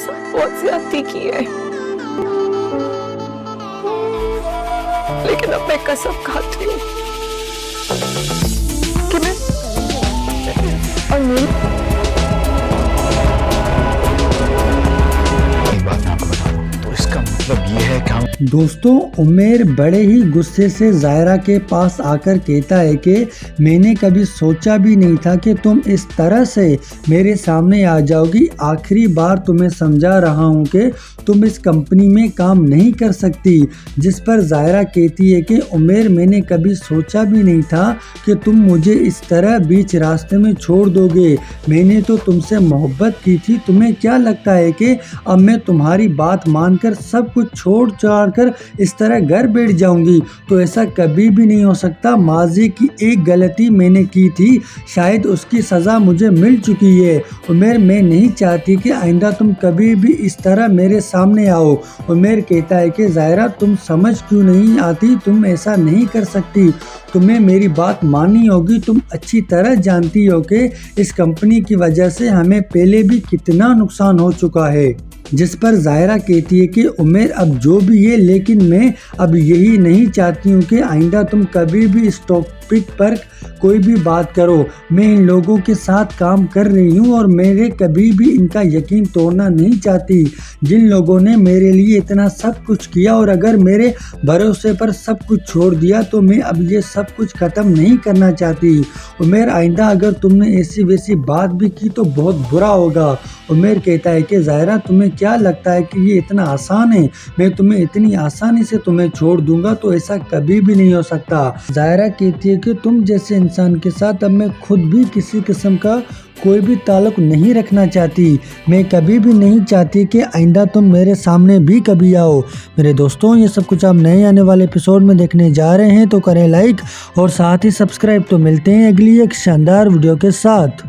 साथ बहुत ज्यादती की है, लेकिन अब मैं कसम खाती हूँ कि मैं और मेरी एक बात मैं आपको बता दूं, तो इसका मतलब ये है कि हम दोस्तों, उमेर बड़े ही गुस्से से जायरा के पास आकर कहता है कि मैंने कभी सोचा भी नहीं था कि तुम इस तरह से मेरे सामने आ जाओगी। आखिरी बार तुम्हें समझा रहा हूँ कि तुम इस कंपनी में काम नहीं कर सकती। जिस पर जायरा कहती है कि उमेर, मैंने कभी सोचा भी नहीं था कि तुम मुझे इस तरह बीच रास्ते में छोड़ दोगे। मैंने तो तुमसे मोहब्बत की थी। तुम्हें क्या लगता है कि अब मैं तुम्हारी बात मानकर सब कुछ छोड़ छाड़ कर इस तरह घर बैठ जाऊंगी? तो ऐसा कभी भी नहीं हो सकता। माजी की एक गलती मैंने की थी, शायद उसकी सज़ा मुझे मिल चुकी है। उमेर, मैं नहीं चाहती कि आइंदा तुम कभी भी इस तरह मेरे सामने आओ। उमेर कहता है कि जायरा, तुम समझ क्यों नहीं आती? तुम ऐसा नहीं कर सकती, तुम्हें मेरी बात माननी होगी। तुम अच्छी तरह जानती हो कि इस कंपनी की वजह से हमें पहले भी कितना नुकसान हो चुका है। जिस पर जायरा कहती है कि उमेर, अब जो भी है, लेकिन मैं अब यही नहीं चाहती हूँ कि आइंदा तुम कभी भी इस टॉपिक पर कोई भी बात करो। मैं इन लोगों के साथ काम कर रही हूँ और मेरे कभी भी इनका यकीन तोड़ना नहीं चाहती। जिन लोगों ने मेरे लिए इतना सब कुछ किया और अगर मेरे भरोसे पर सब कुछ छोड़ दिया, तो मैं अब ये सब कुछ ख़त्म नहीं करना चाहती। उमेर, आइंदा अगर तुमने ऐसी वैसी बात भी की तो बहुत बुरा होगा। उमेर कहता है कि जायरा, तुम्हें क्या लगता है कि ये इतना आसान है? मैं तुम्हें इतनी आसानी से तुम्हें छोड़ दूंगा? तो ऐसा कभी भी नहीं हो सकता। जायरा कहती है कि तुम जैसे इंसान के साथ अब मैं खुद भी किसी किस्म का कोई भी ताल्लुक नहीं रखना चाहती। मैं कभी भी नहीं चाहती कि आइंदा तुम मेरे सामने भी कभी आओ। मेरे दोस्तों, ये सब कुछ आप नए आने वाले एपिसोड में देखने जा रहे हैं, तो करें लाइक और साथ ही सब्सक्राइब। तो मिलते हैं अगली एक शानदार वीडियो के साथ।